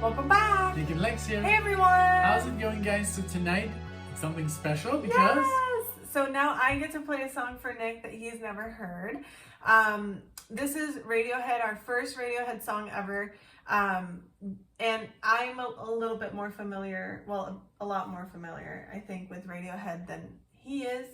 Welcome back! NicknLex here. Hey everyone! How's it going, guys? So tonight, it's something special because... Yes! So now I get to play a song for Nick that he's never heard. This is Radiohead, our first Radiohead song ever. And I'm a little bit more familiar, well, a lot more familiar, I think, with Radiohead than he is.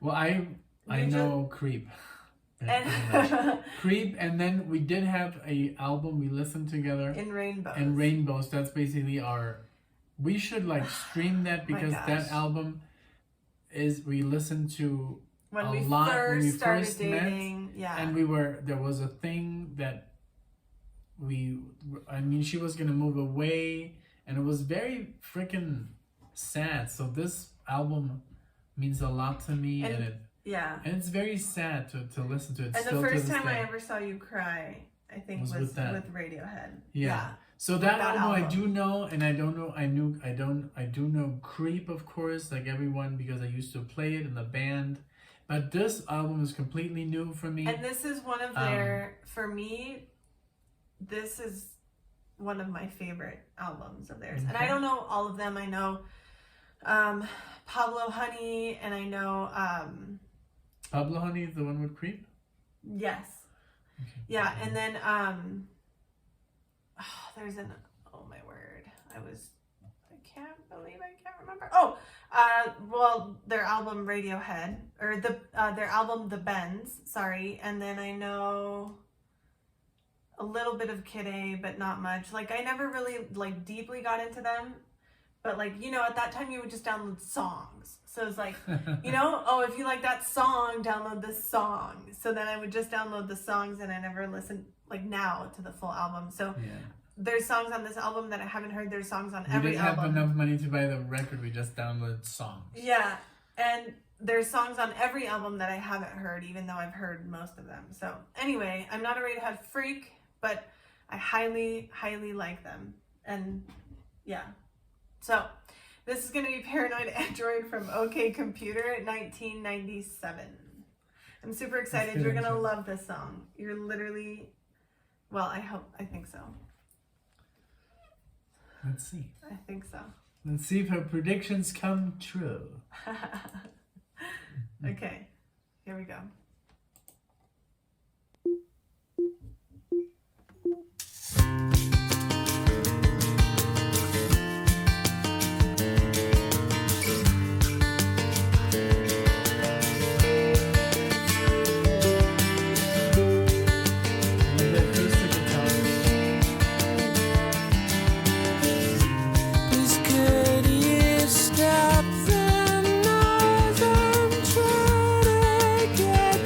Well, I know Creep. And Creep, and then we did have a album we listened together. In Rainbows. And Rainbows, that's basically our... We should like stream that because that album is... We listened to when a we lot first when we started first dating, met. yeah. And there was a thing that she was gonna move away, and it was very freaking sad. So this album means a lot to me, and it's very sad to listen to it. And still the first to this time day. I ever saw you cry, I think was with Radiohead. Yeah. So that album I do know, and I don't know. I do know Creep, of course, like everyone, because I used to play it in the band. But this album is completely new for me. And this is one of their, for me, this is one of my favorite albums of theirs. Okay. And I don't know all of them. I know Pablo Honey, and I know... Pablo Honey is the one with Creep? Yes. Okay. Yeah, and then there's an... Oh, my word. I can't believe I can't remember. Oh! Well, their album Radiohead, or their album The Bends, sorry. And then I know... a little bit of Kid A, but not much. Like, I never really, like, deeply got into them. But, like, you know, at that time, you would just download songs. So it's like, you know, oh, if you like that song, download this song. So then I would just download the songs, and I never listened, like, now to the full album. So there's songs on this album that I haven't heard. There's songs on every album. We didn't have enough money to buy the record. We just downloaded songs. Yeah. And there's songs on every album that I haven't heard, even though I've heard most of them. So anyway, I'm not a Radiohead freak, but I highly, highly like them. And yeah. So this is going to be Paranoid Android from OK Computer 1997. I'm super excited. You're going to love this song. You're literally, well, I think so. Let's see. I think so. Let's see if her predictions come true. Okay, here we go. Stop the noise, I'm trying to get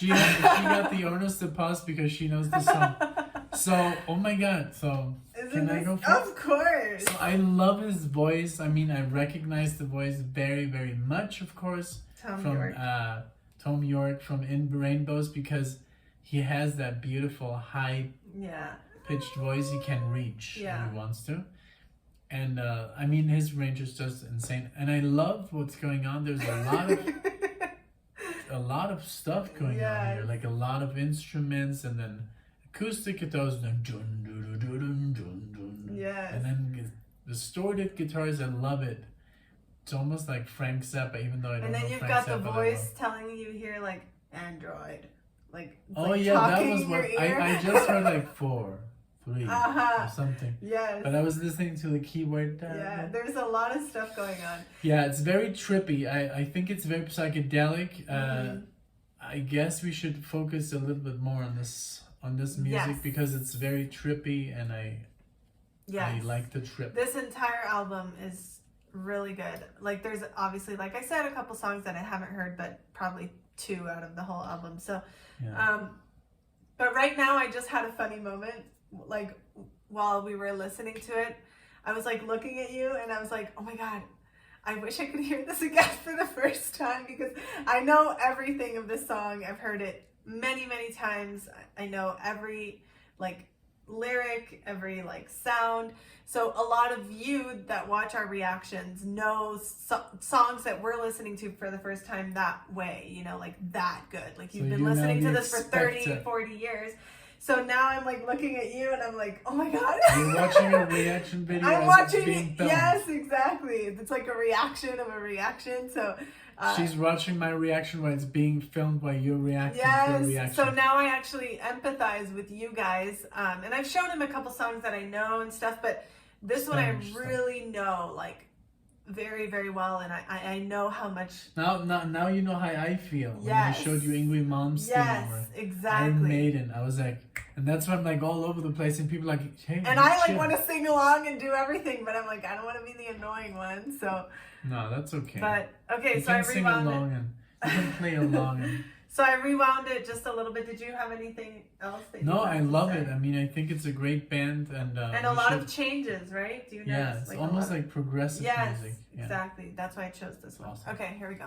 She got the honors de pass because she knows the song. So, oh my God. So, can I go first? Of course. So I love his voice. I mean, I recognize the voice very, very much, of course, from Thom Yorke from In Rainbows, because he has that beautiful high pitched voice he can reach when he wants to. And I mean, his range is just insane. And I love what's going on. There's a lot of stuff going on here, like a lot of instruments, and then acoustic guitars, and then distorted guitars. I love it. It's almost like Frank Zappa, even though I don't know Frank Zappa. And then you've got the voice telling you here, like, Android. Like, that was what I just heard, like 4, 3 or something. Yes. But I was listening to the keyword. There's a lot of stuff going on. Yeah, it's very trippy. I think it's very psychedelic. I guess we should focus a little bit more on this music because it's very trippy, and I like the trip. This entire album is really good. Like, there's obviously, like I said, a couple songs that I haven't heard, but probably 2 out of the whole album. So, but right now I just had a funny moment. Like, while we were listening to it, I was like looking at you, and I was like, oh my God, I wish I could hear this again for the first time, because I know everything of this song. I've heard it many, many times. I know every like lyric, every like sound. So a lot of you that watch our reactions know songs that we're listening to for the first time that way, you know, like that good. Like, you've been listening to this for 30, 40 years. So now I'm like looking at you, and I'm like, oh my God. You're watching a reaction video. I'm watching it. Yes, exactly. It's like a reaction of a reaction. So she's watching my reaction while it's being filmed while you're reacting to the reaction. So now I actually empathize with you guys. And I've shown him a couple songs that I know and stuff, but this one I really know, like, very, very well, and I know how much. Now you know how I feel. When I showed you Yngwie Malmsteen. Yes, exactly. Iron Maiden. I was like, and that's why I'm like all over the place, and people are like, hey. And I like want to sing along and do everything, but I'm like, I don't want to be the annoying one. So. No, that's okay. But okay, so I rewound it. You can play along. And... So I rewound it just a little bit. Did you have anything else that you I love it. I mean, I think it's a great band, and a lot of changes, right? Do you notice? Yeah, it's like almost like progressive music. Yeah, exactly. That's why I chose this one. Awesome. Okay, here we go.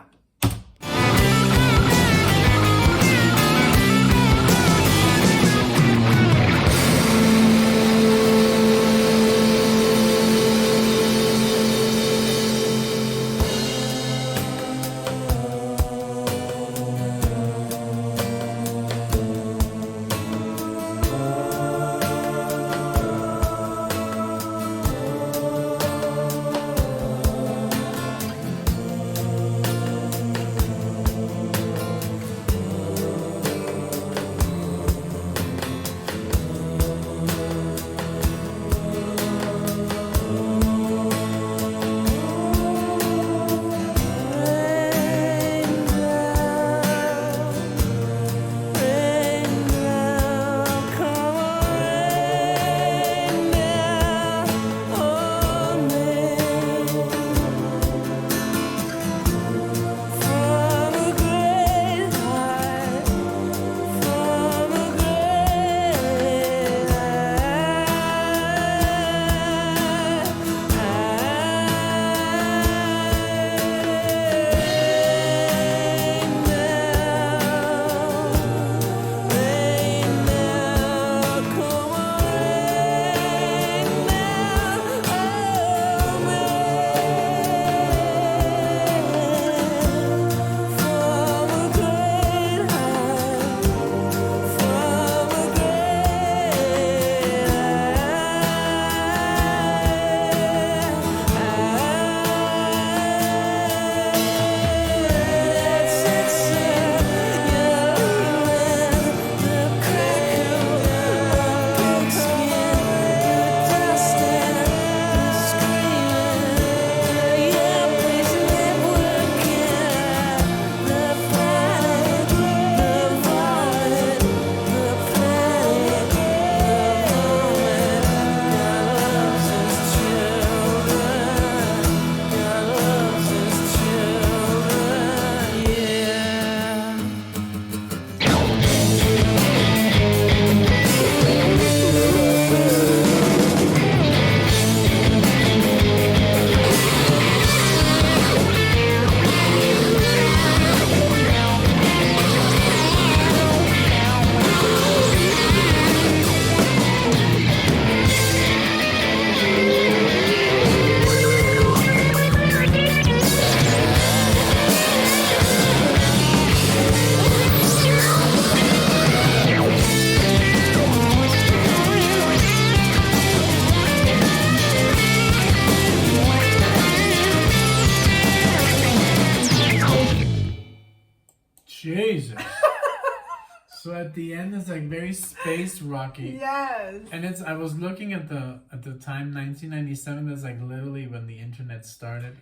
So at the end, it's like very space rocky. Yes. And I was looking at the time, 1997. That's like literally when the internet started.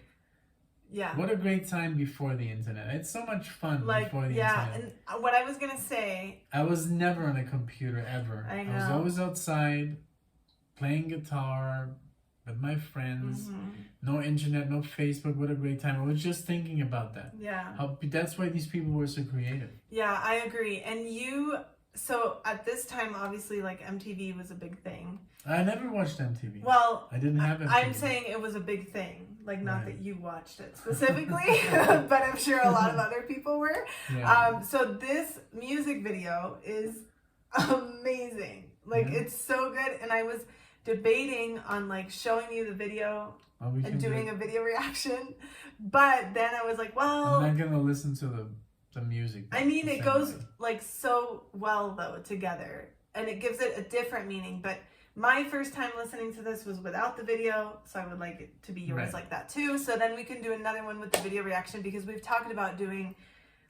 Yeah. What a great time before the internet. It's so much fun before the internet. Yeah, and what I was gonna say. I was never on a computer ever. I know. I was always outside, playing guitar with my friends. No internet, no Facebook. What a great time. I was just thinking about that. Yeah. That's why these people were so creative. Yeah, I agree. And so at this time, obviously, like MTV was a big thing. I never watched MTV. Well, I didn't have MTV. I'm saying it was a big thing. Like, not that you watched it specifically, but I'm sure a lot of other people were. Yeah. So this music video is amazing. Like, it's so good. And I was debating on like showing you the video and doing a video reaction, but then I was like, well, I'm not gonna listen to the music. I mean, it goes like so well though together, and it gives it a different meaning. But my first time listening to this was without the video, so I would like it to be yours like that too. So then we can do another one with the video reaction, because we've talked about doing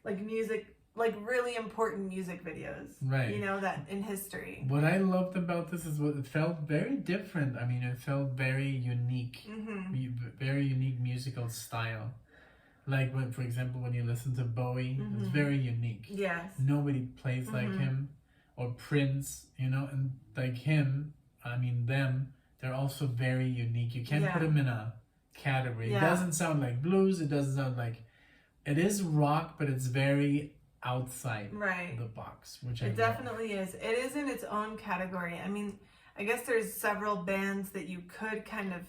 like music, like really important music videos, right? You know, that in history. What I loved about this is what it felt very different. I mean, it felt very unique, very unique musical style. Like when, for example, when you listen to Bowie, it's very unique. Yes. Nobody plays like him, or Prince, you know, and like him. I mean, they're also very unique. You can't put them in a category. It doesn't sound like blues. It doesn't sound like, it is rock, but it's very outside the box, which it definitely is. It is in its own category. I mean, I guess there's several bands that you could kind of,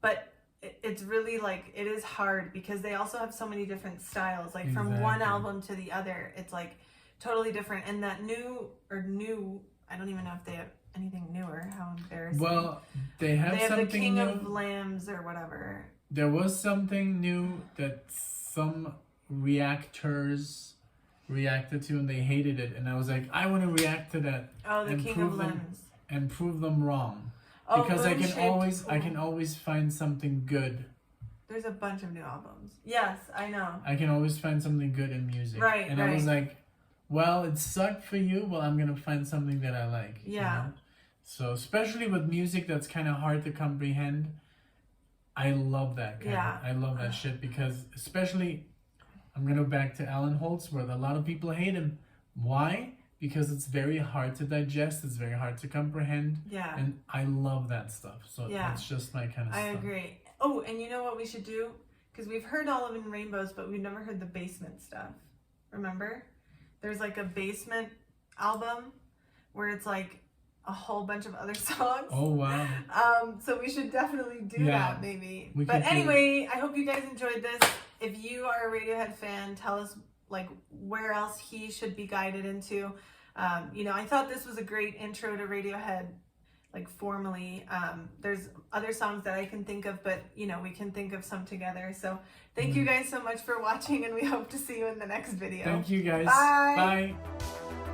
but it's really like, it is hard because they also have so many different styles. Like from one album to the other, it's like totally different. And that new, I don't even know if they have anything newer. How embarrassing. Well, they have something the King new. of Lambs or whatever. There was something new that some reactors reacted to, and they hated it. And I was like, I want to react to that. Oh, the King of Lambs. And prove them wrong. Oh, because I can always find something good. There's a bunch of new albums. Yes, I know. I can always find something good in music. Right. And I was like, well, it sucked for you. Well, I'm going to find something that I like. Yeah. You know? So, especially with music that's kind of hard to comprehend, I love that I love that shit, because especially, I'm going to go back to Alan Holdsworth. A lot of people hate him. Why? Because it's very hard to digest. It's very hard to comprehend. Yeah. And I love that stuff. So that's just my kind of stuff. I agree. Oh, and you know what we should do? Because we've heard All of It in Rainbows, but we've never heard the Basement stuff. Remember? There's like a Basement album where it's like a whole bunch of other songs. Oh, wow. So we should definitely do that maybe. But anyway, I hope you guys enjoyed this. If you are a Radiohead fan, tell us like where else he should be guided into. You know, I thought this was a great intro to Radiohead, like formally. There's other songs that I can think of, but you know, we can think of some together. So thank you guys so much for watching, and we hope to see you in the next video. Thank you guys. Bye. Bye.